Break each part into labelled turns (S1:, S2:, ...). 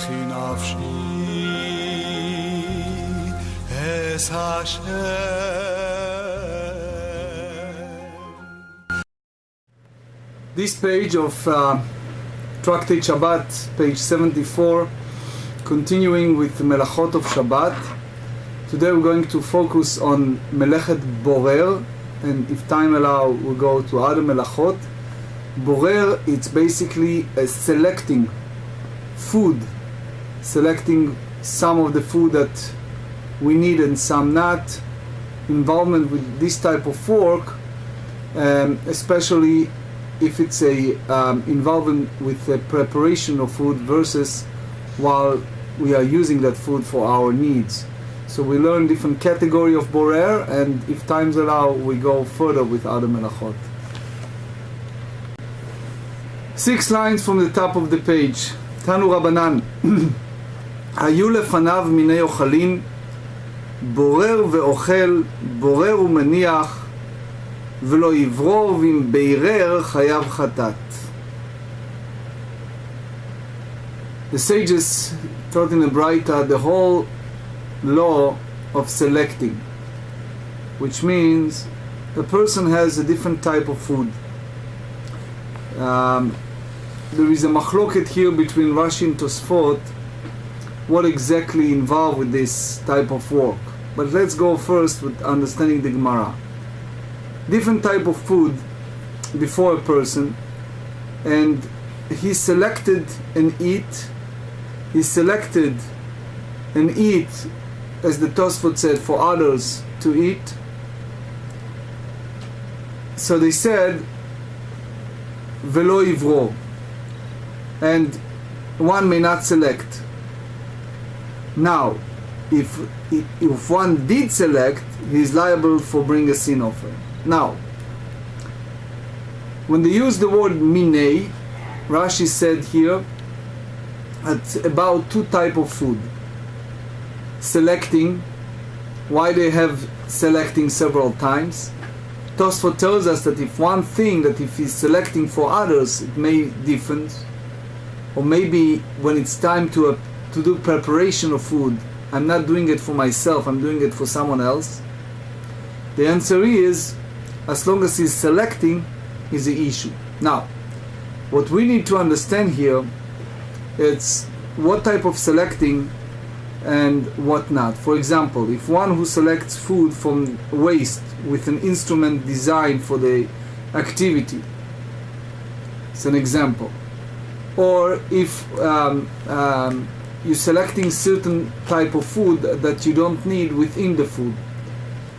S1: כי נפשי es Hashem.
S2: This page of Tractate Shabbat, page 74, continuing with the Melachot of Shabbat. Today we're going to focus on Melechet Borer, and if time allows we'll go to other Melachot. Borer, it's basically selecting food, selecting some of the food that we need and some not. Involvement with this type of work, especially if it's a involvement with the preparation of food versus while we are using that food for our needs. So we learn different category of borer, and if times allow we go further with other melachot. 6 lines from the top of the page. Tanu Rabbanan היו לפניו מיני אוכלים בורר ואוכל, בורר ומניח, ולא יברור, ואם בירר חייב חטאת. The sages taught in the Braita the whole law of selecting, which means a person has a different type of food. There is a machloket here between Rashi and Tosfot what exactly involved with this type of work. But let's go first with understanding the GEMARA. Different type of food before a person, and he selected and eat. He selected and eat, as the Tosfot said, for others to eat. So they said, velo ivro, and one may not select. Now, if one did select, he is liable for bringing a sin offering. Now, when they use the word minei, Rashi said here it's about 2 types of food. Selecting, why they have selecting several times. Tosfot tells us that if one thing that if he's selecting for others, it may differ, or maybe when it's time to do preparation of food, I'm not doing it for myself, I'm doing it for someone else. The answer is, as long as he's selecting, is the issue. Now, what we need to understand here, it's what type of selecting and what not. For example, if one who selects food from waste with an instrument designed for the activity, it's an example. Or if you're selecting certain type of food that you don't need within the food.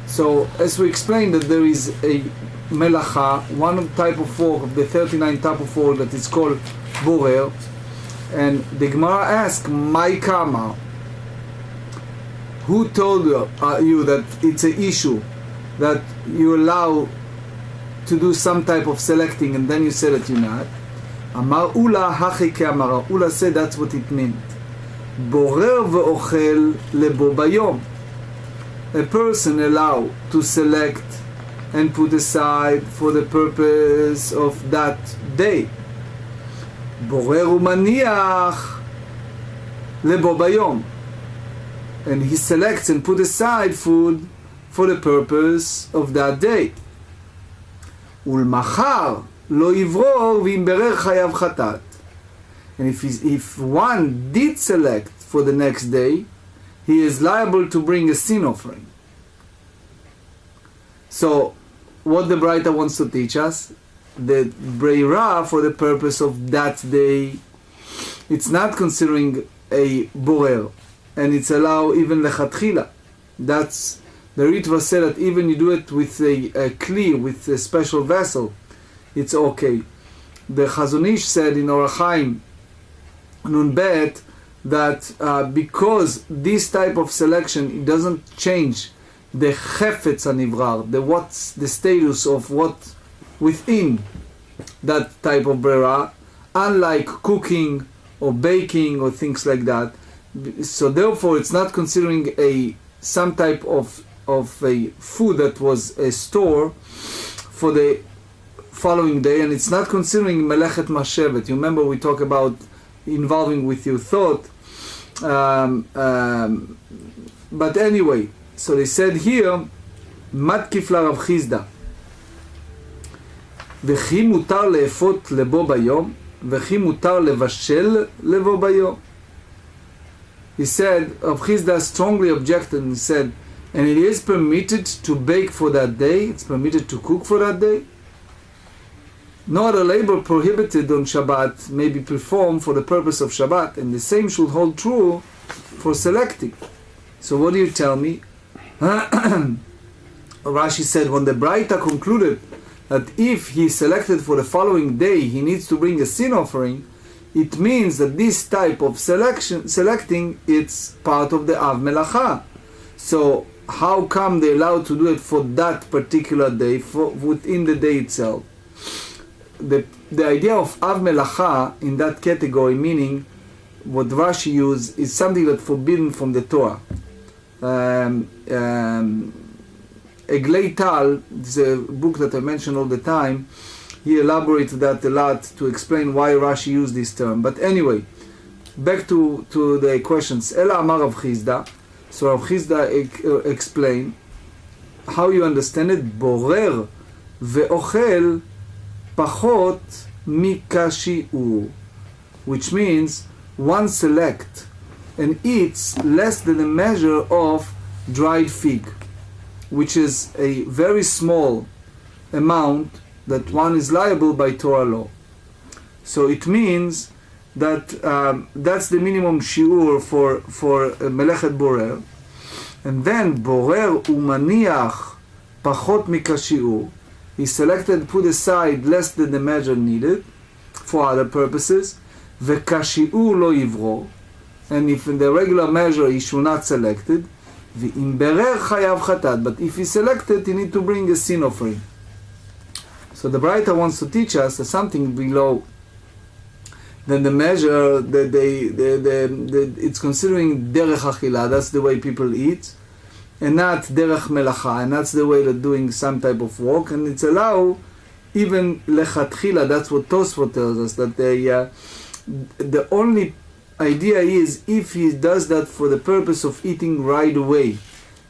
S2: So, as we explained, that there is a melacha, one type of work of the 39 type of work that is called borer, and the GEMARA asks, "My kama? Who told you that it's an issue that you allow to do some type of selecting, and then you say that you're not?" Amar Ula hachi ke'amara. Ula said that's what it meant. Borer ve'ochel lebo bayom. A person allowed to select and put aside for the purpose of that day. Borer u'maniach lebo bayom. And he selects and put aside food for the purpose of that day. Ulmachar lo yivror v'im berer chayav chatat. And if one did select for the next day, he is liable to bring a sin offering. So, what the Braita wants to teach us, the breira for the purpose of that day, it's not considering a borer, and it's allowed even lechatchila. That's the Ritva said that even you do it with a kli, with a special vessel, it's okay. The Chazon Ish said in Orach Chaim Nun Bet that because this type of selection, it doesn't change the chefetz hanivrar, what's the status of what within that type of brera, unlike cooking or baking or things like that. So therefore, it's not considering some type of a food that was a store for the following day, and it's not considering melechet mashevet. You remember we talked about involving with your thought, But anyway, so they said here, מתקיף לרב חיסדא, וכי מותר לאפות לבו ביום, וכי מותר לבשל לבו ביום. He said, Rav חיסדא strongly objected and said, and it is permitted to bake for that day, it's permitted to cook for that day. No other labor prohibited on Shabbat may be performed for the purpose of Shabbat, and the same should hold true for selecting. So what do you tell me? Rashi said, when the Braita concluded that if he selected for the following day, he needs to bring a sin offering, it means that this type of selecting, it's part of the Av Melacha. So how come they're allowed to do it for that particular day, within the day itself? The idea of Av Melacha in that category, meaning what Rashi used, is something that's forbidden from the Torah. Eglei Tal is a book that I mention all the time. He elaborated that a lot to explain why Rashi used this term. But anyway, back to the questions. Ela Amar Rav חיסדא. So Rav חיסדא explained how you understand it. Borer ve'ochel pachot mikashi'ur, which means one select and eats less than a measure of dried fig, which is a very small amount that one is liable by Torah law. So it means that that's the minimum shiur for melechet borer. And then borer umaniach pachot mikashiur, he selected, put aside less than the measure needed for other purposes. Vekashiur lo yivro, and if in the regular measure he should not selected. V'im berer chayav chatat, but if he selected, he need to bring a sin offering. So the Braita wants to teach us that something below than the measure that it's considering derech achila, that's the way people eat, and not derech melacha, and that's the way they're doing some type of work, and it's allowed even lechatchila. That's what Tosfot tells us, that the only idea is if he does that for the purpose of eating right away.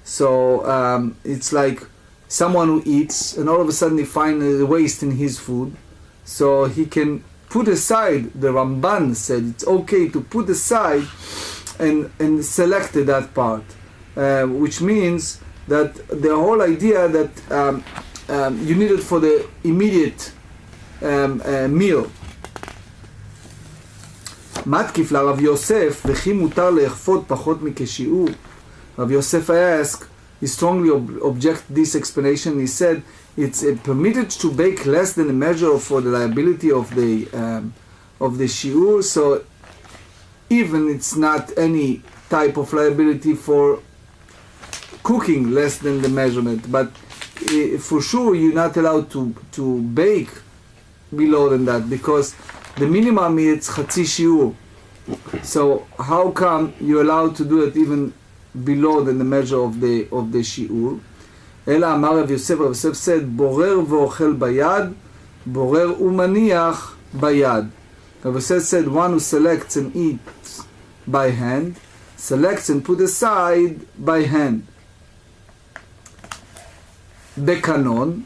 S2: So it's like someone who eats and all of a sudden he finds a waste in his food, so he can put aside. The Ramban said it's okay to put aside and select that part, which means that the whole idea that you need it for the immediate meal. מתקיף לרב יוסף, וכי מותר לאכפות פחות מכשיעור. Rav Yosef asked, he strongly objected this explanation. He said it's permitted to bake less than a measure for the liability of the shiur. So even it's not any type of liability for cooking less than the measurement, but for sure you're not allowed to bake below than that, because the minimum is chatzi shiur. So how come you're allowed to do it even below than the measure of the shiur? Ela amar Rav Yosef. Rav Yosef said, borer ve'ochel bayad, borer umaniach bayad. Rav Yosef said, one who selects and eats by hand, selects and put aside by hand. Bekanon,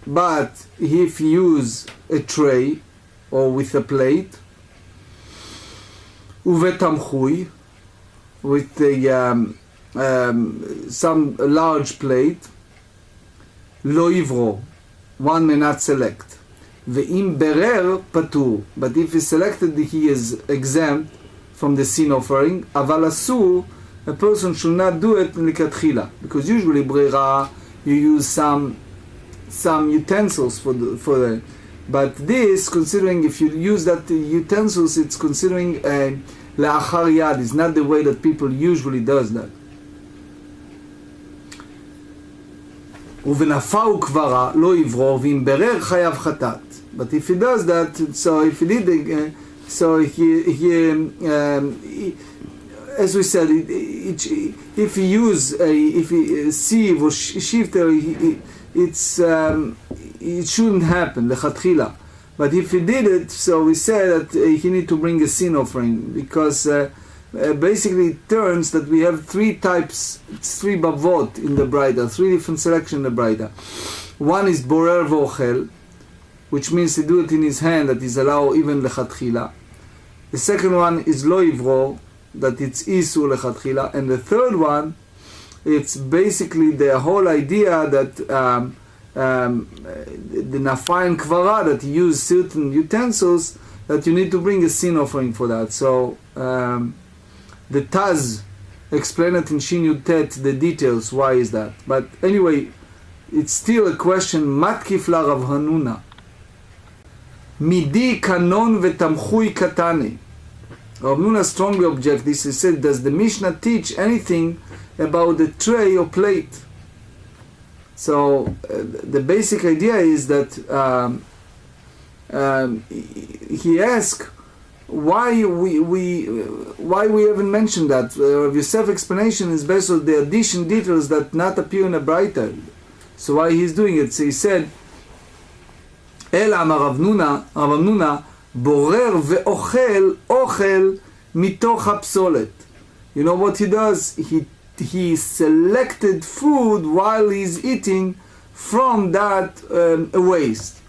S2: but if you use a tray or with a plate, uvetamchui, with some large plate, lo yivro, one may not select. Ve'im berer patur, but if he selected, he is exempt from the sin offering. Aval asur, a person should not do it likatchila, because usually brera you use some utensils for the. But this, considering if you use that utensils, it's considering le'achar yad. It's not the way that people usually does that. Uvenafau kvara lo yivro v'im berer chayav chatat. But if he does that, so if he did, so he as we said, if he use if he sieve or shifter, it shouldn't happen lechatchila. But if he did it, so we said that he need to bring a sin offering, because basically it turns that we have three types, three bavot in the Braita, three different selections in the Braita. One is borer v'ochel, which means to do it in his hand, that is allowed even lechatchila. The second one is lo ivror, that it's isur lechatchila. And the third one, it's basically the whole idea that the Nafa and Kvara, that you use certain utensils, that you need to bring a sin offering for that. So the Taz explain it in Shin Yud Tet, the details, why is that. But anyway, it's still a question, Matkif la Rav Hanuna. Midi kanon vetamchui katani. Rav Hanuna strongly objects this. He said, does the Mishnah teach anything about the tray or plate? So the basic idea is that he asked why we haven't mentioned that. Rav Yosef's explanation is based on the addition details that not appear in a Braita. So why he's doing it? So he said, El amar Rav Nuna borer ve'ochel ochel mitoch hapsolet. You know what he does? He selected food while he's eating from that waste.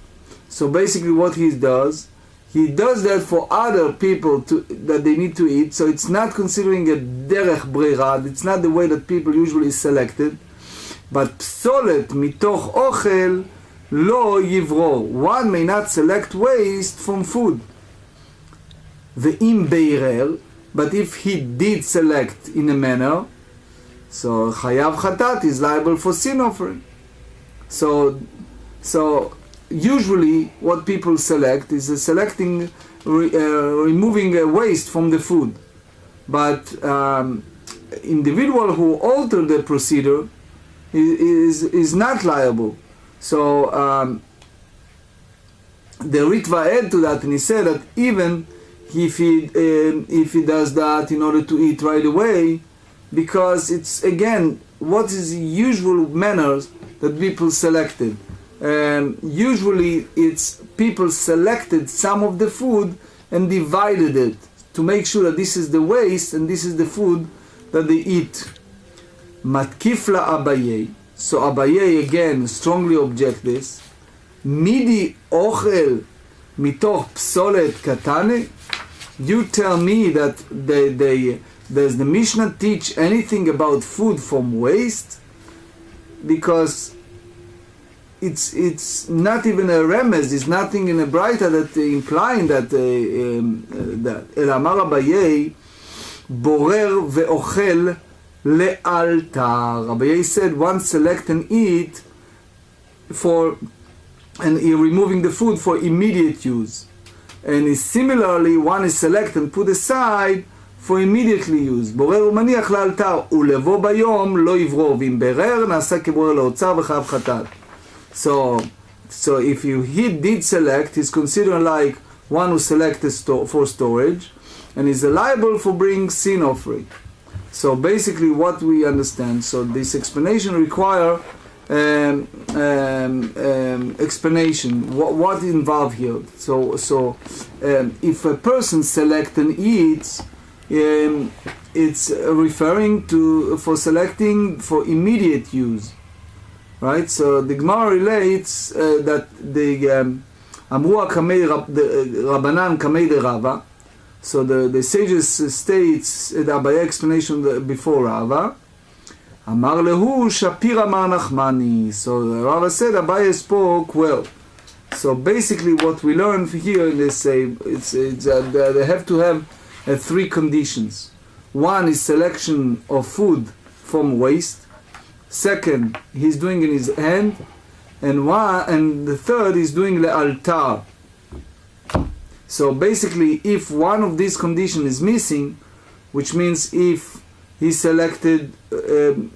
S2: So basically what he does that for other people that they need to eat. So it's not considering a derech breira, it's not the way that people usually selected. But psolet mitoch ochel lo yivro. One may not select waste from food. Ve'im beirer, but if he did select in a manner, so chayav chatat is liable for sin offering. So usually what people select is selecting, removing a waste from the food. But individual who alter the procedure is not liable. So the Ritva add to that, and he said that even if he does that in order to eat right away, because it's again what is the usual manners that people selected. Usually it's people selected some of the food and divided it to make sure that this is the waste and this is the food that they eat. Matkifla Abaye. So Abaye again strongly object this. Midi ochel mitoch psolet katane. You tell me that does the Mishnah teach anything about food from waste? Because it's not even a remez, it's nothing in a Braita that implying that El Amar Abaye borer ve'ochel le'altar. Abaye said one select and eat and you're removing the food for immediate use. And similarly one is select and put aside for immediately use. בורר ומניח לאלתר, ולבוא ביום לא יברור, ואם ברר נעשה כבורר לאוצר וחייב חטאת. So if he did select, he's considered like one who selected for storage, and is liable for bringing sin offering. So basically what we understand, so this explanation require explanation. What involved here? So if a person select and eats, it's referring to for selecting for immediate use, right? So the GEMARA relates that the Amru Rabanan Kamei de Rava. So the sages states the Abaye explanation before Rava. Amar lehu Shapir Amar Nachmani. So Rava said Abaye spoke well. So basically what we learn here in this they have to have three conditions. One is selection of food from waste. Second, he's doing in his hand, and the third is doing le'altar. So basically, if one of these conditions is missing, which means if he selected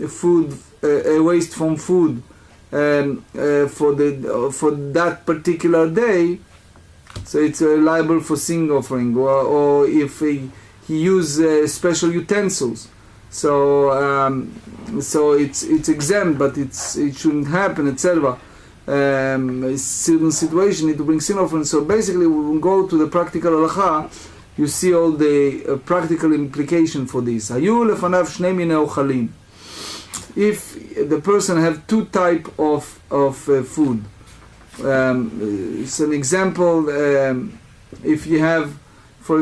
S2: food, waste from food for that particular day, so it's liable for sin offering, or if he used special utensils, so it's exempt, but it shouldn't happen, etc. Certain situation need to bring sin offering. So basically, we will go to the practical halacha you see all the practical implication for this. היו לפניו שני מיני אוכלים. If the person have two type of food, it's an example. If you have for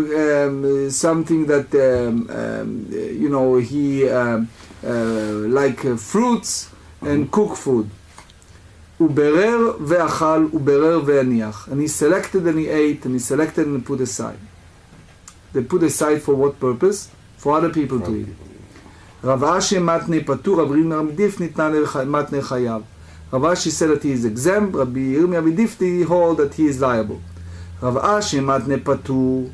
S2: something that you know, he like fruits and cooked food. וברר ואכל, וברר והניח. And he selected and he ate, and he selected and he put aside. They put aside for what purpose? For other people to eat. רב אשי מתנה פטור, רב ירמיה דיף ניתנה מתנה חייב. Rav Ashi said that he is exempt. Rabbi Yirmiyah Bidifti hold that he is liable. Rav Ashi matne patur.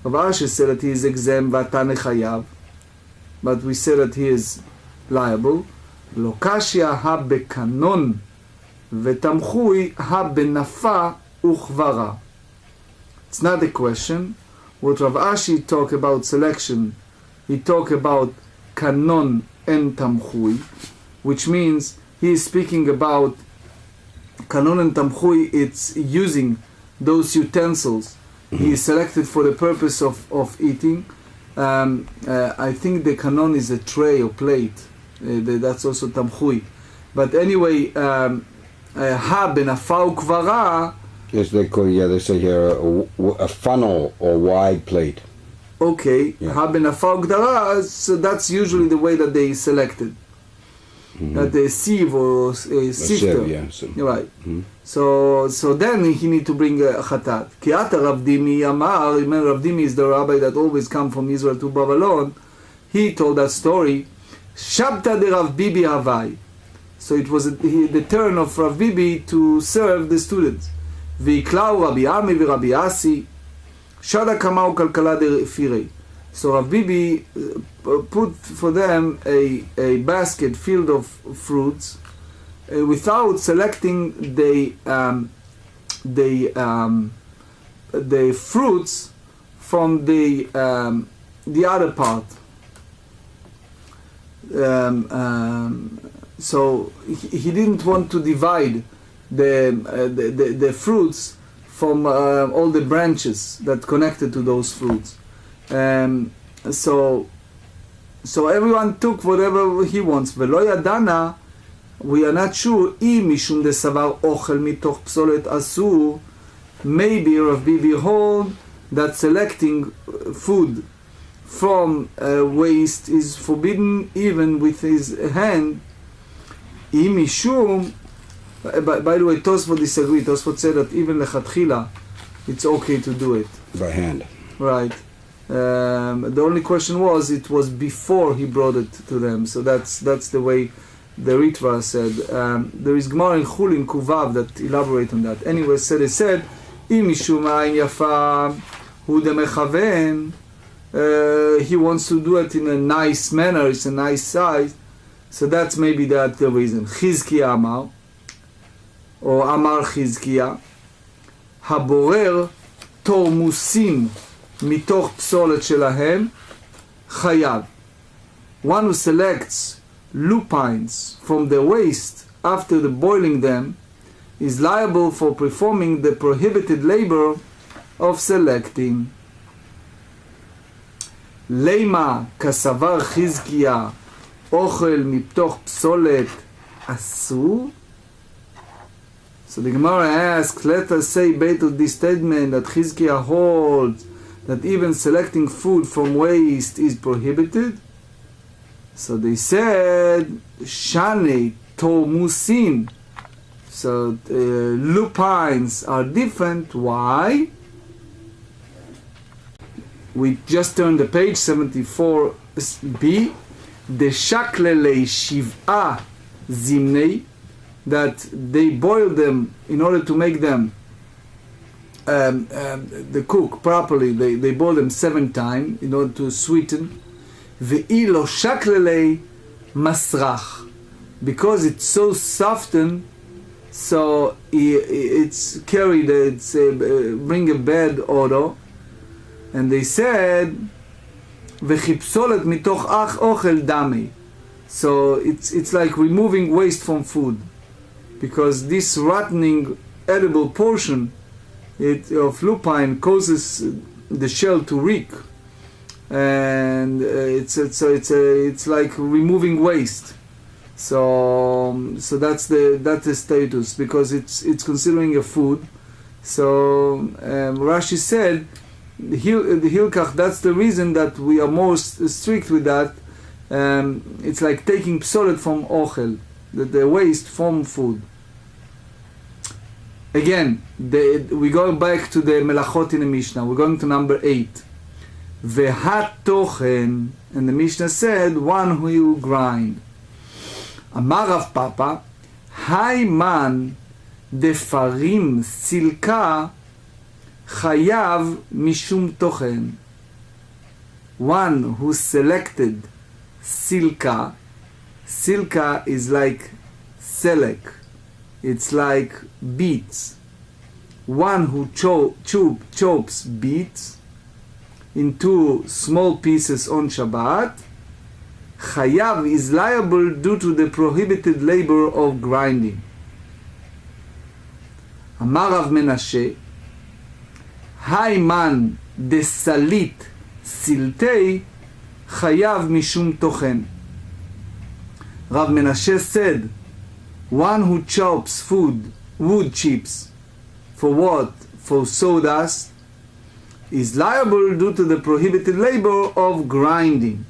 S2: Rav Ashi said that he is exempt. Vatane chayav. But we say that he is liable. Lokashia ha bekanon vetamchui ha benafa uchvara. It's not a question. What Rav Ashi talk about selection, he talk about kanon and tamchui, which means he is speaking about kanon and tamchui. It's using those utensils he is selected for the purpose of eating. I think the kanon is a tray or plate. That's also tamchui. But anyway, ha benafa ukvara.
S3: Yes, they say here a funnel or wide plate.
S2: Okay, ha benafa ukdara. So that's usually the way that they selected. That the sieve or a sifter.
S3: Yeah, so.
S2: Right. So then he need to bring a chatat. Ki ata Rav Dimi Amar. Remember, Rav Dimi is the rabbi that always come from Israel to Babylon. He told that story. Shabta de Rav Bibi Havai. So it was the turn of Rav Bibi to serve the students. V'iklau Rabbi Ami v'Rabbi Asi. Shada kamau kalkala de firei. So Rav Bibi put for them a basket filled of fruits without selecting the fruits from the other part. So he didn't want to divide the fruits from all the branches that connected to those fruits. So everyone took whatever he wants. ולא ידענה, we are not sure, אם משום דסבר אוכל מתוך פסולת אסור, maybe Rav Bibi hold that selecting food from waste is forbidden even with his hand. אם משום, by the way, Tosfot disagreed. Tosfot said that even lechatchila, it's okay to do it
S3: by hand.
S2: Right. The only question was, it was before he brought it to them. So that's the way the Ritva said. There is GEMARA in Chulin Kuvav that elaborate on that. Anyway, so they said, Im mishum ayin yafa hu demechaven. He wants to do it in a nice manner. It's a nice size. So that's maybe that the reason. Chizkiya Amar, or Amar Chizkiya, Haborer tormusim מתוך פסולת שלהם, חייב. One who selects lupines from the waste after the boiling them is liable for performing the prohibited labor of selecting. למה כסבר חזקיה אוכל מתוך פסולת אסור? So the Gemara asks, let us say based on this statement that Chizkiah holds that even selecting food from waste is prohibited. So they said, Shane Tormusin. So lupines are different. Why? We just turned the page 74b. The shaklele shiv'a zimnei, that they boil them in order to make them the cook properly. They boil them 7 times in order to sweeten. Ve'ilo shaklele masrach, because it's so softened, so it's carried, it's bring a bad odor. And they said vechipsolet mitoch ach ochel dami. So it's like removing waste from food, because this rotting edible portion of lupine causes the shell to reek, and it's like removing waste. So that's the status, because it's considering a food. So Rashi said the Hilkach, that's the reason that we are most strict with that. It's like taking psolet from ochel, the waste from food. Again, we go back to the melachot in the Mishnah. We're going to number 8. V'hatochen, and the Mishnah said, one who you grind. Amar Rav Papa, Hayman defarim silka chayav mishum tochen. One who selected silka. Silka is like selek. It's like beets. One who chops beets into small pieces on Shabbat, Chayav is liable due to the prohibited labor of grinding. Amar Rav Menashe, Hayman de salit siltei Chayav mishum tochen. Rav Menashe said, one who chops wood chips, for what? For sawdust, is liable due to the prohibited labor of grinding.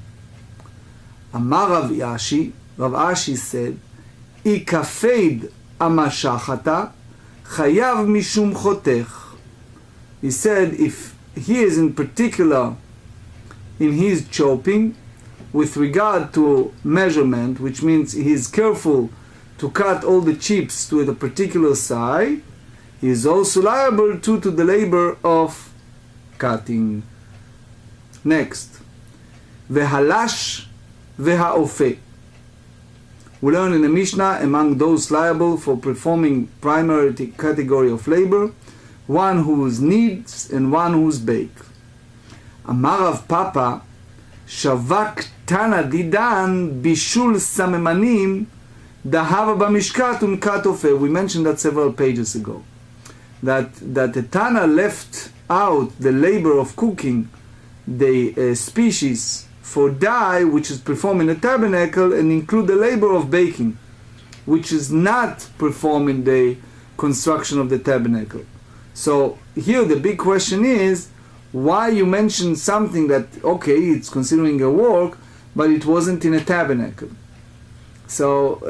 S2: Amar Rav Ashi, Rav Ashi said, Ikafeid amashachata chayav mishum chotech. He said, if he is in particular in his chopping, with regard to measurement, which means he is careful to cut all the chips to a particular size, he is also liable to the labor of cutting. Next, v'halash v'ha'ofeh. We learn in the Mishnah, among those liable for performing primary category of labor, one whose kneads and one whose bake. Amar Rav Papa, shavak tana didan bishul samemanim dahava b'mishkat unkat ofeh. We mentioned that several pages ago. That the Tana left out the labor of cooking the species for dye, which is performed in the tabernacle, and include the labor of baking, which is not performed in the construction of the tabernacle. So here the big question is, why you mention something that, okay, it's considering a work, but it wasn't in a tabernacle. So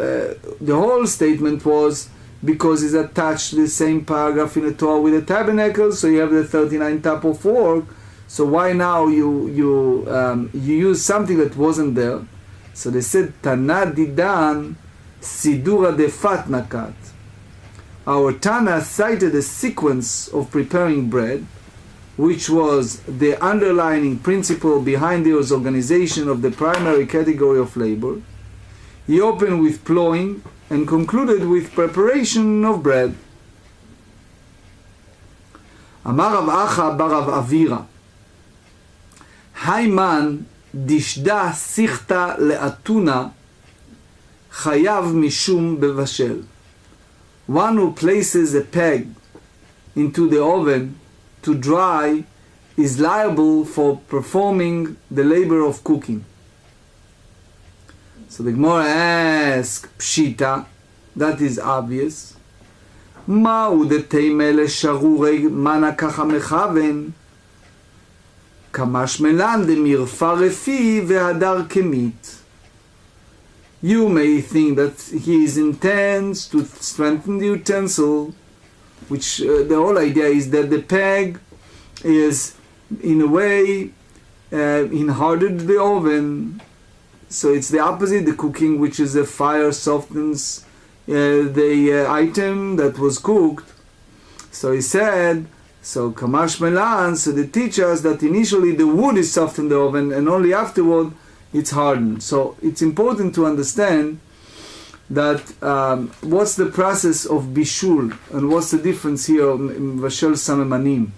S2: the whole statement was because it's attached to the same paragraph in the Torah with the tabernacle, so you have the 39 type of work. So why now you use something that wasn't there? So they said, Tana didan sidura defat nakat. Our Tana cited a sequence of preparing bread, which was the underlying principle behind the organization of the primary category of labor. He opened with plowing and concluded with preparation of bread. Amar Rav Acha bar Rav Avira, Hayman dishda sichta le'atuna chayav mishum bevashel. One who places a peg into the oven to dry is liable for performing the labor of cooking. So the Gemara asks, Pshita, that is obvious. Ma'u deteime lesharurei mana kacha mechaven kamash melan demirfa refi ve'adar kemit. You may think that he intends to strengthen the utensil, which the whole idea is that the peg is, in a way, hardened the oven. So it's the opposite, the cooking, which is a fire softens the item that was cooked. So he said, so Kamash Melan, so they teach us that initially the wood is soft in the oven and only afterward it's hardened. So it's important to understand that what's the process of bishul and what's the difference here in Vashel Samemanim.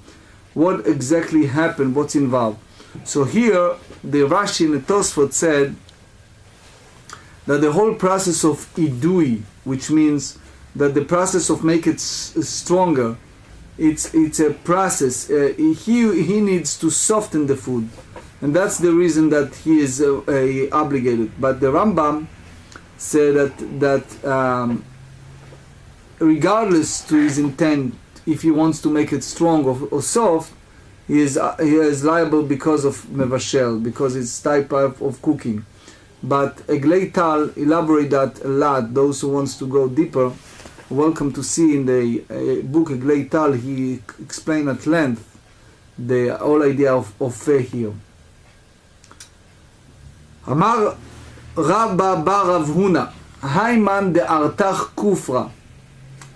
S2: What exactly happened, what's involved. So here the Rashi in the Tosfot said that the whole process of idui, which means that the process of make it stronger, it's a process. He needs to soften the food, and that's the reason that he is obligated. But the Rambam said that regardless to his intent, if he wants to make it strong or soft, he is liable because of mevashel, because it's type of cooking. But Eglei Tal elaborate that a lot. Those who wants to go deeper, welcome to see in the book Eglei Tal. He explained at length the whole idea of feh here. Amar Rabba bar Rav Huna, Hayman de Artach Kufra,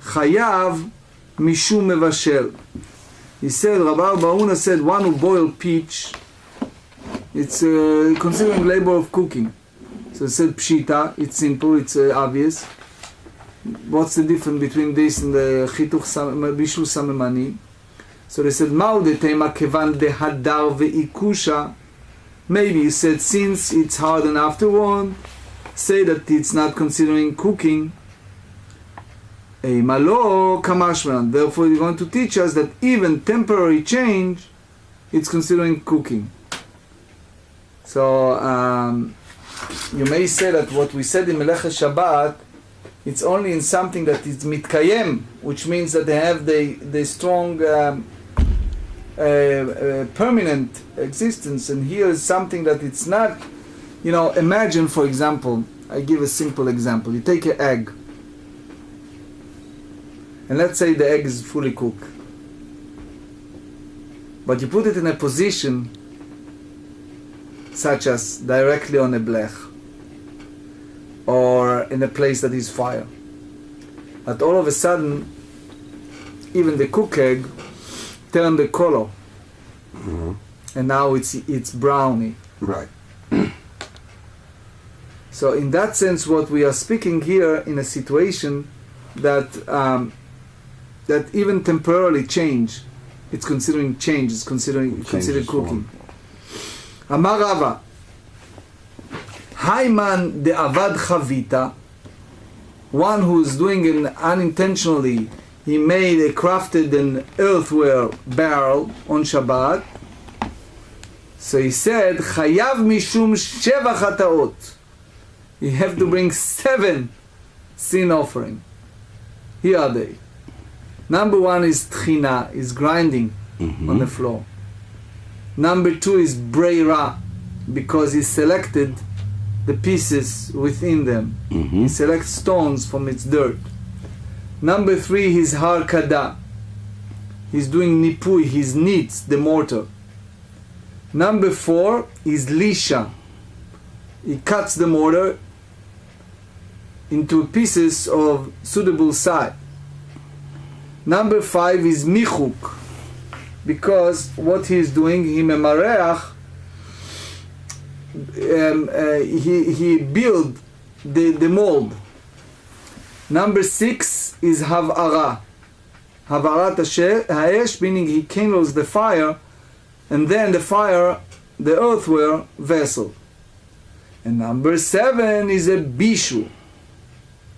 S2: Chayav Mishum Mevashel. He said, Rabbi Huna said, one who boiled peach, it's considering labor of cooking. So he said, Pshita, it's simple, it's obvious. What's the difference between this and the Chituch Bishul Samemani? So they said, Ma'u de tema kevan de hadar ve'ikusha. Maybe he said, since it's hardened afterward, say that it's not considering cooking. Malo kamashman. Therefore, you're going to teach us that even temporary change, it's considering cooking. So you may say that what we said in Melech Shabbat, it's only in something that is mitkayem, which means that they have the strong permanent existence. And here is something that it's not. Imagine, for example, I give a simple example. You take an egg. And let's say the egg is fully cooked. But you put it in a position such as directly on a blech or in a place that is fire. But all of a sudden, even the cooked egg turned the color. Mm-hmm. And now it's browny.
S3: Right.
S2: So in that sense, what we are speaking here in a situation that even temporarily change, it's considering change, it's considered cooking. Amar Rava, Hayman de avad chavita, one who is doing it unintentionally, he crafted an earthenware barrel on Shabbat. So he said, Chayav mishum sheva chataot. You have to bring 7 sin offering. Here are they. Number 1 is tchina, is grinding on the floor. Number 2 is breira, because he selected the pieces within them. He selects stones from its dirt. Number 3 is harkada. He's doing nipui, he kneads the mortar. Number 4 is lisha. He cuts the mortar into pieces of suitable size. Number 5 is michuk, because what he is doing, he memareach, he build the mold. Number 6 is havara. Havarat ha'esh, meaning he kindles the fire, and then the earthenware vessel. And number 7 is a bishu,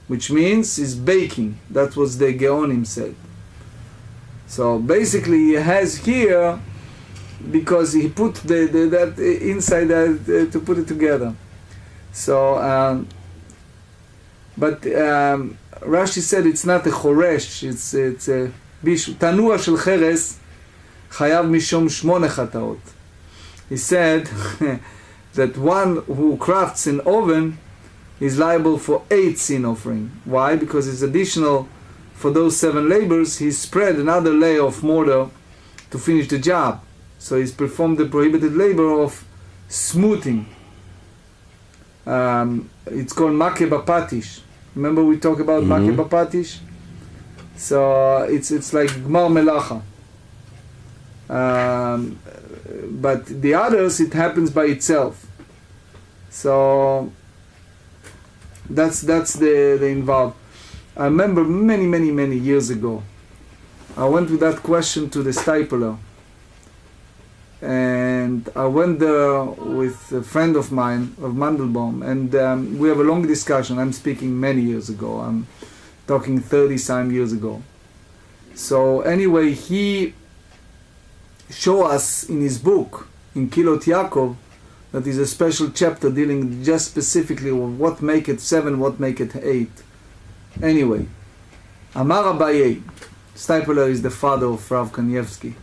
S2: which means is baking. That was the Geonim said. So basically he has here, because he put that inside to put it together. So, but Rashi said it's not a choresh, it's a bishu. Tanua shel cheres chayav mishom 8 chataot. He said that one who crafts an oven is liable for 8 sin offering. Why? Because it's additional for those 7 labors. He spread another layer of mortar to finish the job. So he's performed the prohibited labor of smoothing. It's called make bapatish. Remember we talked about make bapatish? So it's like gmar melacha. But the others, it happens by itself. So that's the involved. I remember many years ago, I went with that question to the stipler, and I went there with a friend of mine of Mandelbaum, and we have a long discussion. I'm speaking many years ago. I'm talking 30-some years ago, So anyway, he show us in his book, in Kilot Yaakov, that is a special chapter dealing just specifically with what make it 7, what make it 8. Anyway, Amar Abaye, Stipler is the father of Rav Kanievsky.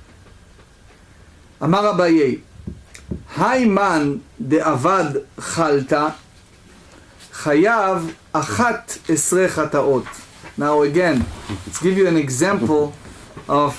S2: Amar Abaye, Hayman de Avad Chalta, Chayav 11 Chataot. Now again, let's give you an example of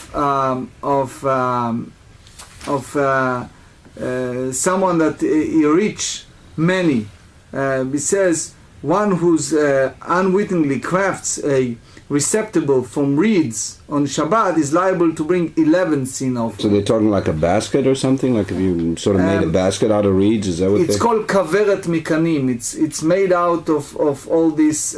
S2: someone that he reach many. He says one who's unwittingly crafts a receptacle from reeds on Shabbat is liable to bring 11 sin offerings.
S3: So they're talking like a basket or something? Like if you sort of made a basket out of reeds? Is that what
S2: it's called kaveret mikanim. It's made out of all these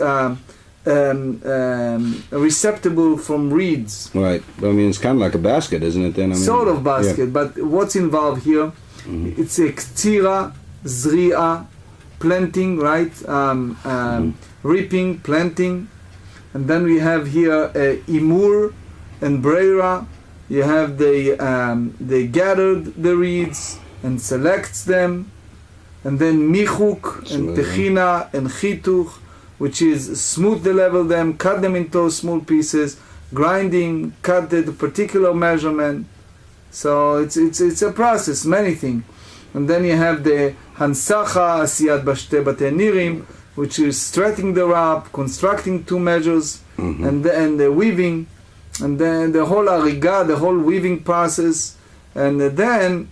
S2: receptacle from reeds.
S3: Right. I mean, it's kind of like a basket, isn't it then? I mean,
S2: sort of basket,
S3: yeah.
S2: But what's involved here? Mm-hmm. It's a ktira, zri'a, planting, right? Reaping, planting. And then we have here imur and breira. You have they gathered the reeds and selects them. And then michuk and techina and chituch, which is smooth the level them, cut them into small pieces, grinding, cut at a particular measurement. So it's a process, many things. And then you have the hansacha, asiyat bashte bate nirim, which is straightening the wrap, constructing 2 measures, mm-hmm. and the weaving, and then the whole ariga, the whole weaving process, and then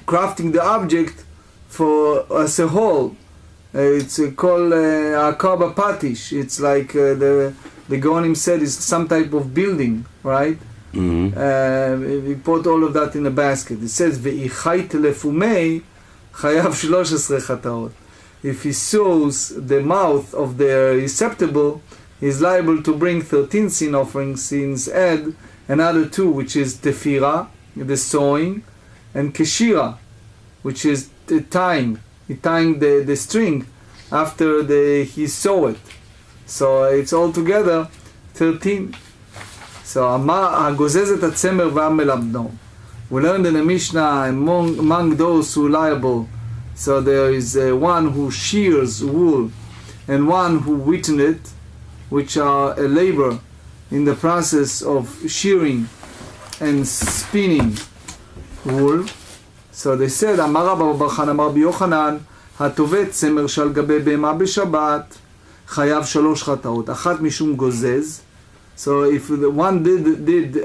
S2: crafting the object for as a whole. It's called akaba patish. It's like the Gaonim said is some type of building, right? Mm-hmm. We put all of that in a basket. It says ve'ichait lefumei chayav 13 chataot. If he sews the mouth of the receptacle, he is liable to bring 13 sin offerings, sins add another 2, which is tefira, the sewing, and keshira, which is the tying. He tying the string after he sew it. So it's all together 13. So הגוזז את הצמר והמלמדו. We learned in the Mishna among those who are liable. So there is one who shears wool and one who wheaten it, which are a labor in the process of shearing and spinning wool. So they said, אמר רבא בר חנא אמר ביוחנן, הטובת צמר שעל גבי בהמה בשבת, חייב 3 חטאות, אחת משום גוזז. So if the one did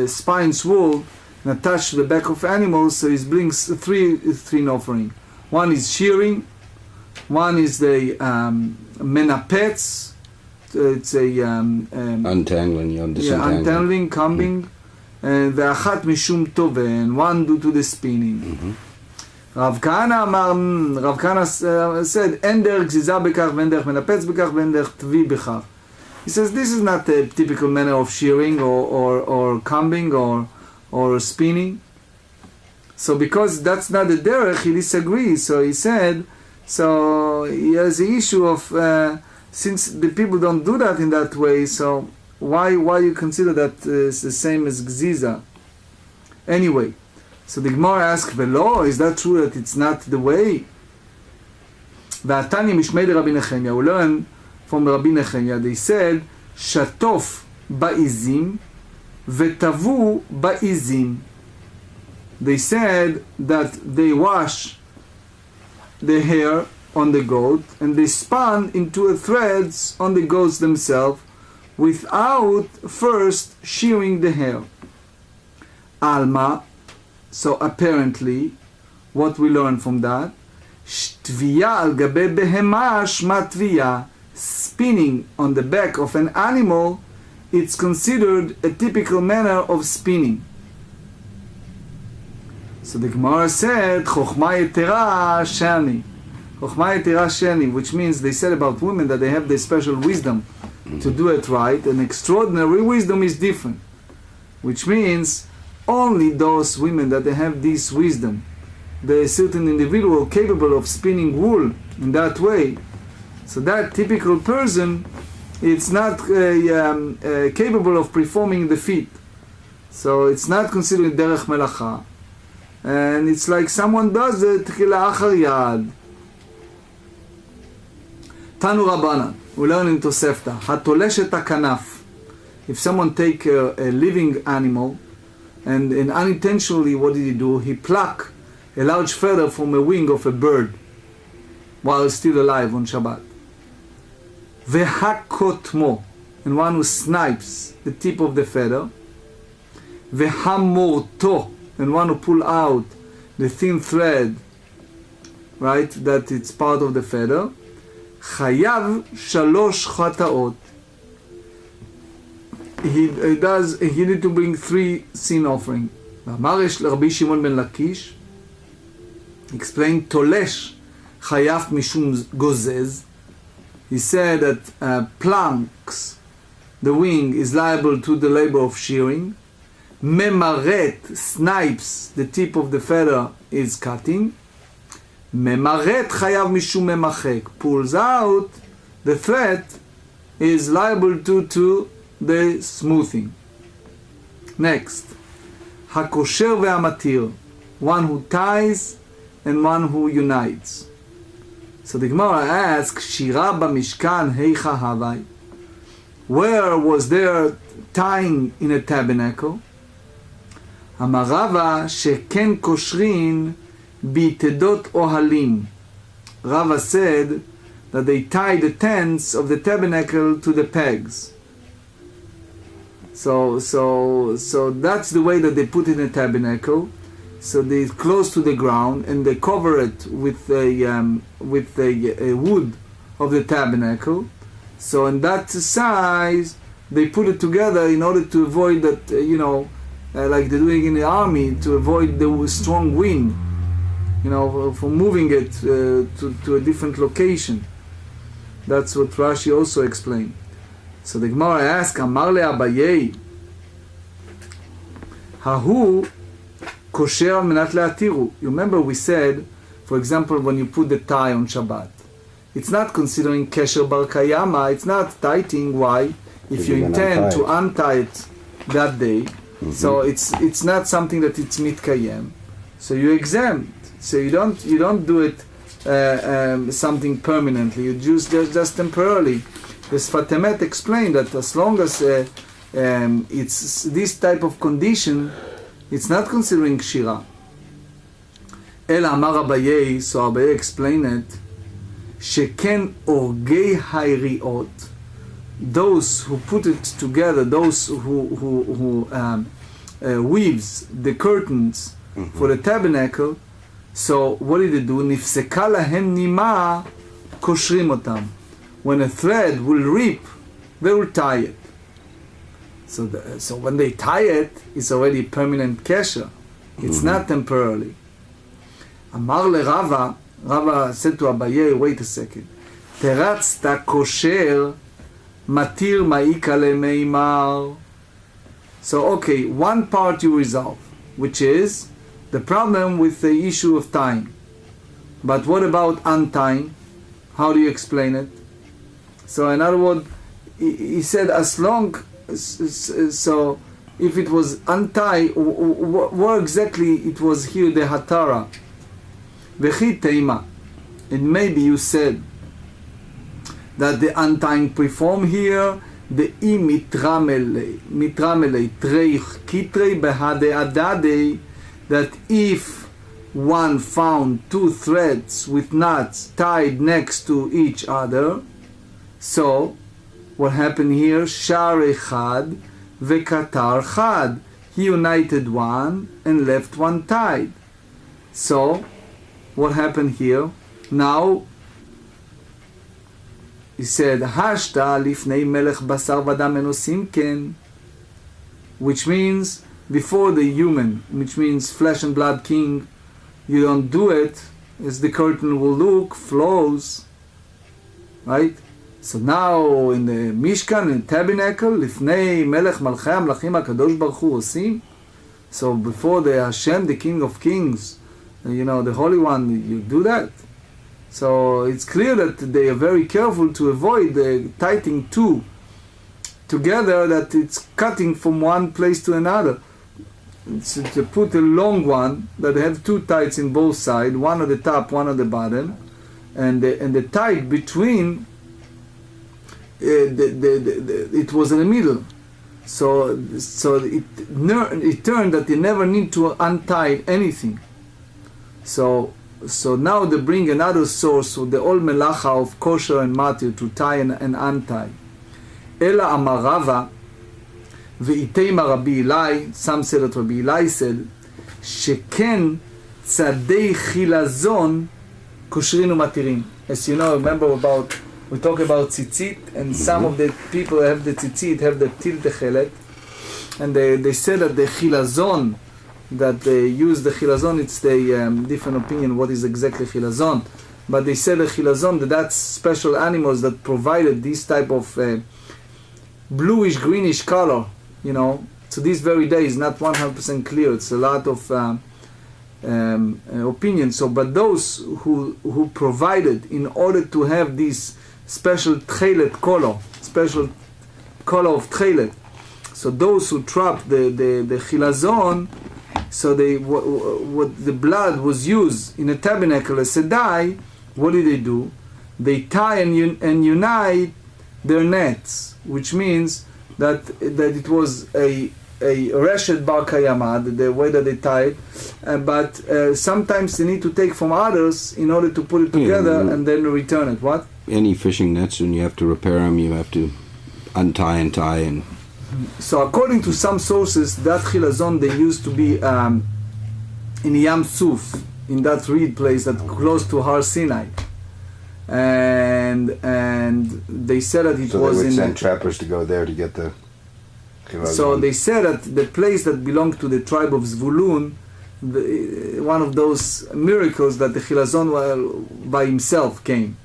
S2: spines wool and attach to the back of animals, so it brings three offering. One is shearing, one is the menapetz, it's a
S3: untangling,
S2: untangling, combing, and the achat mishum tove, and one due to the spinning. Rav Kahana said, en derech gziza bekach, ven derech menapetz bekach, ven derech tvi bekach. He says this is not a typical manner of shearing or combing or spinning. So because that's not the derech, he disagrees. So he said, so he has the issue of since the people don't do that in that way, so why you consider that it's the same as gziza? Anyway, so the Gemara asks, "Velo, is that true that it's not the way?" V'atani mishmei Rabbi Nechemia. We learn from Rabbi Nechemia. They said, "Shatof ba'izim, v'tavu ba'izim." They said that they wash the hair on the goat and they spun into threads on the goats themselves without first shearing the hair. Alma, so apparently, what we learn from that, Shtviyah al gabe behema shma tviyah, spinning on the back of an animal, it's considered a typical manner of spinning. So the Gemara said, Chochma yetera sheni. Chochma yetera sheni, which means they said about women that they have the special wisdom to do it right, and extraordinary wisdom is different. Which means only those women that they have this wisdom, there is certain individual capable of spinning wool in that way. So that typical person it's not capable of performing the feat. So it's not considered derech melacha. And it's like someone does it כלאחר יד. תנו רבנן, we learn in תוספתא, התולש את הכנף. If someone take a living animal and unintentionally, what did he do? He pluck a large feather from a wing of a bird while still alive on Shabbat. והקוטמו, and one who snipes the tip of the feather. והמורטו, and one who pull out the thin thread, right, that it's part of the feather. חייב 3 חטאות. He need to bring 3 sin offering. ואמר יש לרבי שמעון בן לקיש, explain, תולש חייב משום גוזז. He said that planks the wing is liable to the labor of shearing. Memaret, snipes the tip of the feather, is cutting. Memaret chayav mishum memachek, pulls out the thread, is liable to the smoothing. Next, hakosher ve'amatir, one who ties and one who unites. So the GEMARA asks, Shira b'mishkan heicha havai, where was there tying in a tabernacle? אמר רבא שכן קושרין ביתדות אוהלים. Rava said that they tied the tents of the tabernacle to the pegs. So that's the way that they put it in the tabernacle. So they close to the ground and they cover it with a wood of the tabernacle. So in that size, they put it together in order to avoid that, like they're doing in the army, to avoid the strong wind, from moving it to a different location. That's what Rashi also explained. So the GEMARA asks, Amar le Abaye, Hahu kosher al menat le'atiru. You remember we said, for example, when you put the tie on Shabbat, it's not considering kesher bar kayama, it's not tightening. Why? If you intend to untie it that day, so it's not something that it's mitkayem, so you exempt. So you don't do it something permanently. You just temporarily. The Sfat Emet explained that as long as it's this type of condition, it's not considering shira. El Amar Abaye, so Abaye explained it. Sheken orgei hayriot. Those who put it together, those who weaves the curtains for the tabernacle, so what did they do? Nifseka lahem nima koshrim otam. When a thread will rip, they will tie it. So when they tie it, it's already permanent kesher. It's not temporarily. Amar le Rava, Rava said to Abaye, wait a second. Teratzta kosher matir ma'ika lemeimar. So okay, one part you resolve, which is the problem with the issue of tying. But what about untying? How do you explain it? So in other words, he said as long, so if it was untie, where exactly it was here the hatara? V'chi teima. And maybe you said that the untying perform here the mitramele treich kitrei behade adade, that if one found 2 threads with knots tied next to each other, so what happened here? Shar echad vekatar chad. He united one and left one tied. So what happened here? Now he said, Hashta lifnei melech basar vadam enosim ken, which means before the human, which means flesh and blood king, you don't do it, as the curtain will look, flows, right? So now in the Mishkan, in the tabernacle, lifnei melech malchei amlachim HaKadosh Baruch Hu osim, so before the Hashem, the King of Kings, the Holy One, you do that. So it's clear that they are very careful to avoid tightening 2 together that it's cutting from one place to another. So to put a long one that have two tights in both sides, one at the top, one at the bottom, and the tight between it was in the middle. So it turned that they never need to untie anything. So now they bring another source with the old melacha of kosher and matir to tie and untie. Ela amarava ve'itema Rabbi Eli, some said that Rabbi Eli said, sheken tzadei chilazon koshrin umatirin. As you know, remember we talk about tzitzit, and some of the people who have the tzitzit have the tilt techelet, and they said that the chilazon, that they use the chilazon, it's the different opinion what is exactly chilazon, but they said the chilazon, that's special animals that provided this type of bluish greenish color, you know. So this very day is not 100% clear. It's a lot of opinions. So, but those who provided in order to have this special tchelet color, special color of tchelet. So those who trapped the chilazon, so what the blood was used in a tabernacle as a dye. What did they do? They tie and unite their nets, which means that it was a reshet bar kayama, the way that they tie it, but sometimes they need to take from others in order to put it together and then return it. What? Any
S3: fishing nets, when you have to repair them, you have to untie and tie. And
S2: so according to some sources, that chilazon they used to be in Yam Suf, in that reed place that close to Har Sinai. And they said that it was in... So they would
S3: send trappers to go there to get the chilazon.
S2: So they said that the place that belonged to the tribe of Zvulun, one of those miracles that the chilazon by himself came.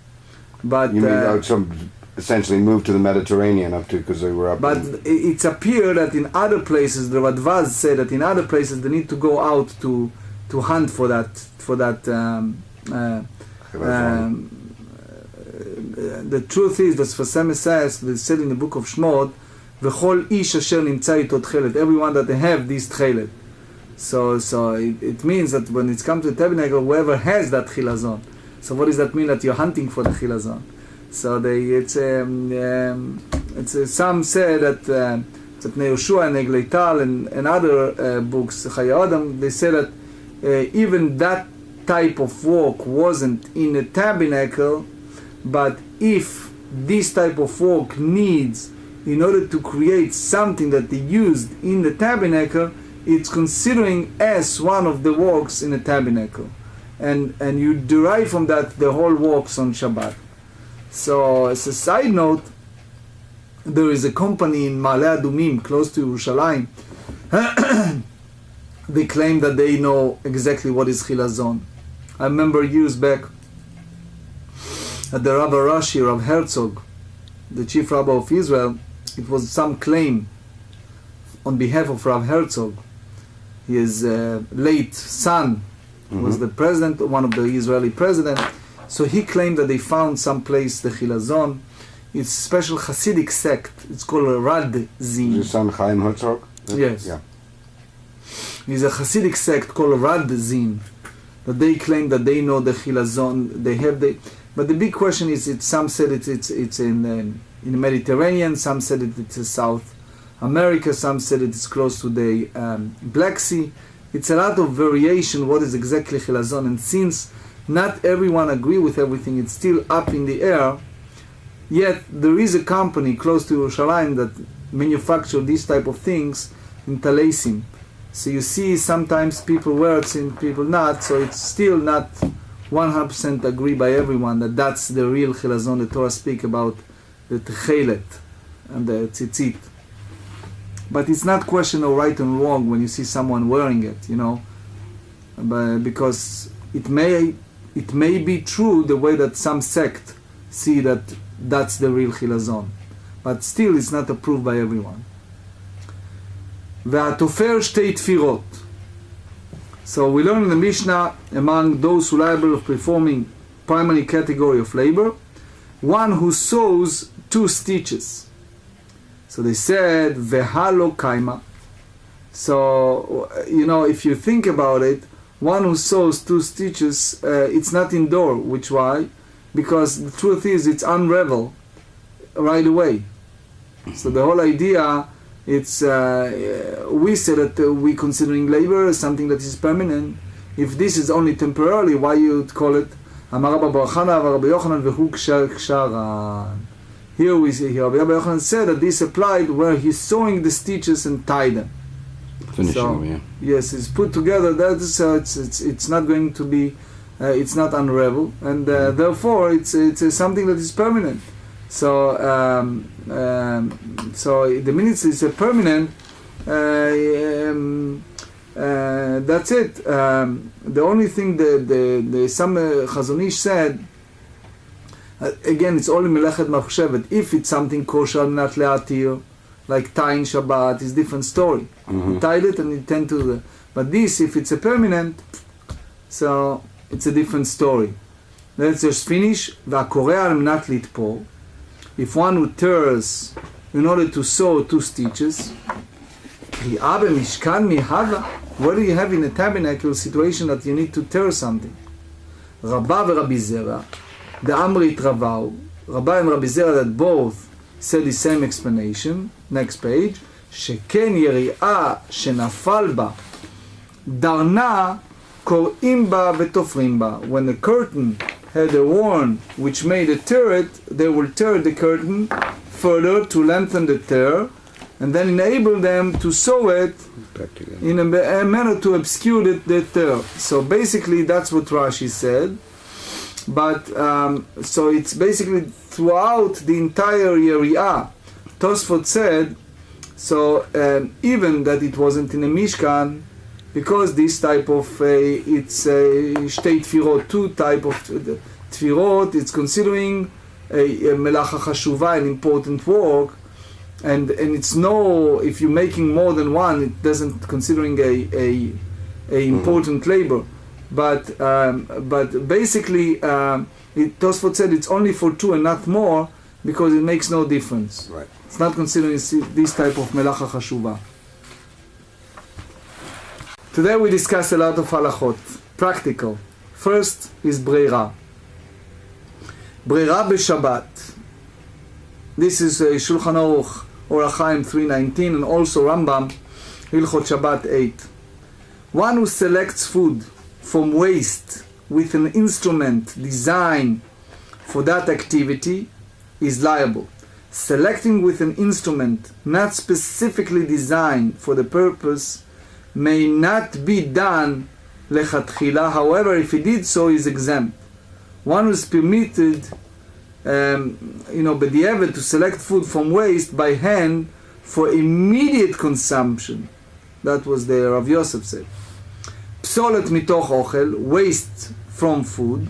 S2: But
S3: you mean some essentially moved to the Mediterranean up to, because they were up.
S2: But it's appeared that in other places, the Radvaz said that in other places they need to go out to hunt for that the truth is that Sfasem says, they said in the book of Shmot, V'chol ish asher nimtza ito tchelet, everyone that they have this tchelet. So it means that when it's come to the tabernacle, whoever has that chilazon. So what does that mean, that you're hunting for the chilazon? So some say that Neoshua and Egleital and other books, Chaya Adam, they say that even that type of work wasn't in a tabernacle, but if this type of work needs, in order to create something that they used in the tabernacle, it's considering as one of the works in the tabernacle. And you derive from that the whole works on Shabbat. So as a side note, there is a company in Ma'ale Adumim, close to Yerushalayim. They claim that they know exactly what is chilazon. I remember years back at the Rabbi Rashi, Rav Herzog, the chief rabbi of Israel, it was some claim on behalf of Rav Herzog. His late son was the president, one of the Israeli president. So he claimed that they found some place the chilazon. It's a special Hasidic sect. It's called a Rad Zin.
S3: Your son Chaim Herzog?
S2: Yes.
S3: Yeah.
S2: It's a Hasidic sect called Rad Zin. That they claim that they know the chilazon. They have the. But the big question is, some said it's in the Mediterranean. Some said it's in South America. Some said it's close to the Black Sea. It's a lot of variation. What is exactly chilazon? And since not everyone agree with everything, it's still up in the air. Yet there is a company close to Yerushalayim that manufacture these type of things in Taleisim. So you see sometimes people wear it and people not, so it's still not 100% agree by everyone that that's the real chilazon. The Torah speak about the techelet and the tzitzit. But it's not question of right and wrong when you see someone wearing it, you know, because it may be true the way that some sect see that that's the real chilazon, but still it's not approved by everyone. והתופר שתי תפירות. So we learn in the Mishnah, among those who are liable of performing primary category of labor, one who sews 2 stitches. So So they said, Vehalo kaima. So, if you think about it, one who sews 2 stitches, it's not indoor. Which why? Because the truth is, it's unravel right away. So the whole idea, it's we say that we considering labor as something that is permanent. If this is only temporarily, why you would call it Amar Rabbi Barchana Rabbi Yochanan vehu ksharan? Here we see here Rabbi Yochanan said that this applied where he's sewing the stitches and tie them.
S3: Finishing, yeah.
S2: Yes, it's put together. That is, it's not going to be, it's not unravel, and therefore it's something that is permanent. So so the minute it's a permanent, that's it. The only thing the some Chazon Ish said, again, it's only melechet machshevet. If it's something kosher not leatir, like tying Shabbat, is different story. You tied it and you tend to the. But this, if it's a permanent, so it's a different story. Let's just finish. והקורא על מנת לתפור. If one who tears in order to sew 2 stitches, קריאה במשכן מהווה. What do you have in a tabernacle situation that you need to tear something? רבא ורבי זרע, דאמרית רבאו, רבא and רבי זרע that both said the same explanation. Next page. שכן יריעה שנפל בה, דרנה קוראים בה ותופרים בה. When the curtain had a horn which made a turret, they will tear the curtain further to lengthen the tear, and then enable them to sew it in a manner to obscure the tear. So basically that's what Rashi said. But so it's basically throughout the entire Yeri'ah. Tosfot said, so even that it wasn't in a Mishkan, because this type of it's a shtei tfirot, 2 type of tfirot, it's considering a melacha chashuva, an important work, and it's no, if you're making more than one, it doesn't considering a important labor, but basically Tosfot said it's only for 2 and not more, because it makes no difference.
S3: Right.
S2: It's not considering this type of melacha chashuva. Today we discuss a lot of halachot, practical. First is breira. Breira b'Shabbat. This is Shulchan Aruch Orach Chaim 319 and also Rambam Hilchot Shabbat 8. One who selects food from waste with an instrument designed for that activity is liable. Selecting with an instrument not specifically designed for the purpose may not be done lechatchila. However, if he did so, he is exempt. One who is permitted, b'diavad, to select food from waste by hand for immediate consumption. That was the Rav Yosef said. Psolet mitoch ochel, waste from food.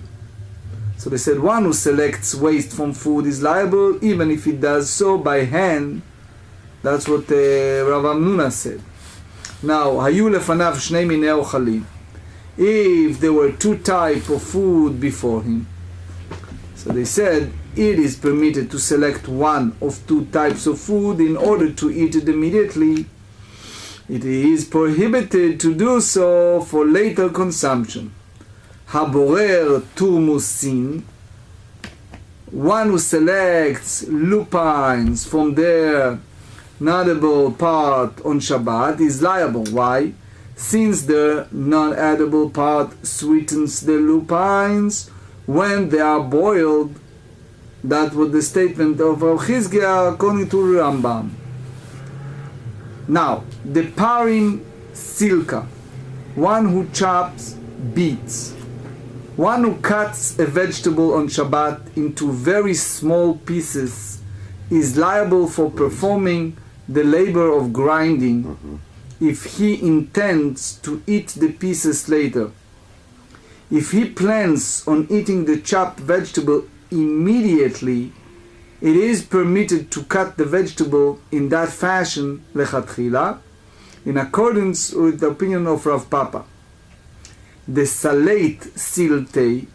S2: So they said one who selects waste from food is liable even if he does so by hand. That's what Rav Amnuna said. Now, hayu lefanav shnei minei ochalim. If there were 2 types of food before him, so they said it is permitted to select one of 2 types of food in order to eat it immediately. It is prohibited to do so for later consumption. Haborer turmusin, one who selects lupines from their non-edible part on Shabbat is liable. Why? Since the non-edible part sweetens the lupines when they are boiled. That was the statement of Rav Chizkiah according to Rambam. Now, the parim silka, one who chops beets. One who cuts a vegetable on Shabbat into very small pieces is liable for performing the labor of grinding if he intends to eat the pieces later. If he plans on eating the chopped vegetable immediately, it is permitted to cut the vegetable in that fashion, lechatchila, in accordance with the opinion of Rav Papa. The salate siltei,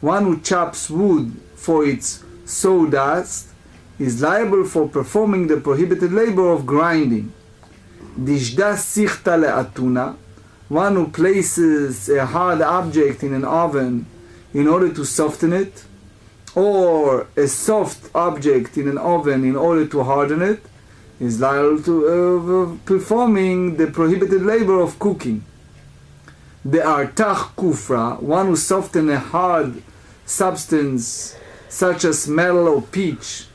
S2: one who chops wood for its sawdust, is liable for performing the prohibited labor of grinding. Dishda sichta le'atuna, one who places a hard object in an oven in order to soften it, or a soft object in an oven in order to harden it, is liable to performing the prohibited labor of cooking. The artach kufra, one who softens a hard substance such as metal or pitch,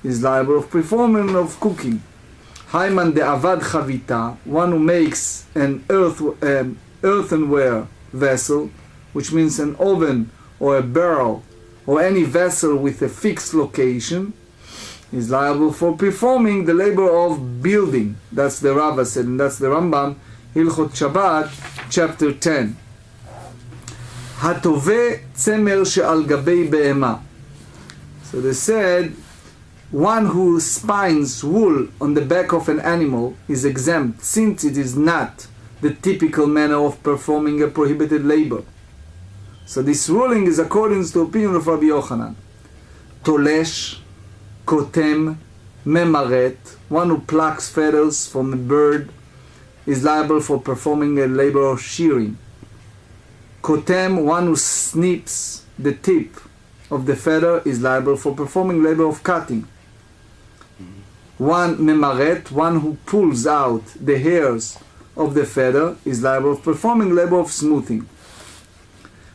S2: is liable of performing of cooking. Haiman de avad chavita, one who makes an earthenware vessel, which means an oven or a barrel or any vessel with a fixed location, is liable for performing the labor of building. That's the Rava said, and that's the Rambam, Hilchot Shabbat, chapter 10. Hatove tzemer she'al gabei be'ema. So they said, one who spines wool on the back of an animal is exempt, since it is not the typical manner of performing a prohibited labor. So this ruling is according to the opinion of Rabbi Yochanan. Tolesh, kotem, memaret, one who plucks feathers from a bird is liable for performing a labor of shearing. Kotem, one who snips the tip of the feather, is liable for performing labor of cutting. One memaret, one who pulls out the hairs of the feather, is liable for performing labor of smoothing.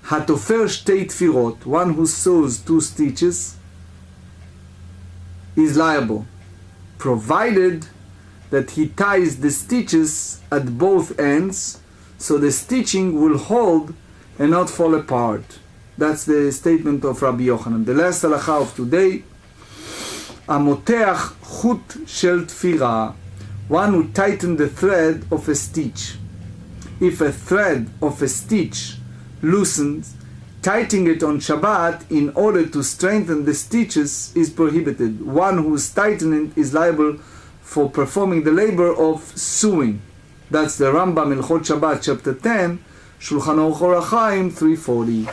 S2: Hatofer shtei tfirot, one who sews 2 stitches, is liable, provided that he ties the stitches at both ends, so the stitching will hold and not fall apart. That's the statement of Rabbi Yochanan. The last halacha of today, Amoteach chut shel tfira, one who tightened the thread of a stitch. If a thread of a stitch loosens, tightening it on Shabbat in order to strengthen the stitches is prohibited. One who is tightening is liable for performing the labor of sewing. That's the Rambam Hilchot Shabbat, chapter 10, Shulchan Aruch Orachaim 340.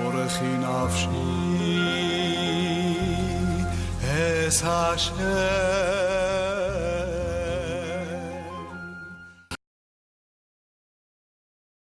S1: בורכי נפשי es Hashem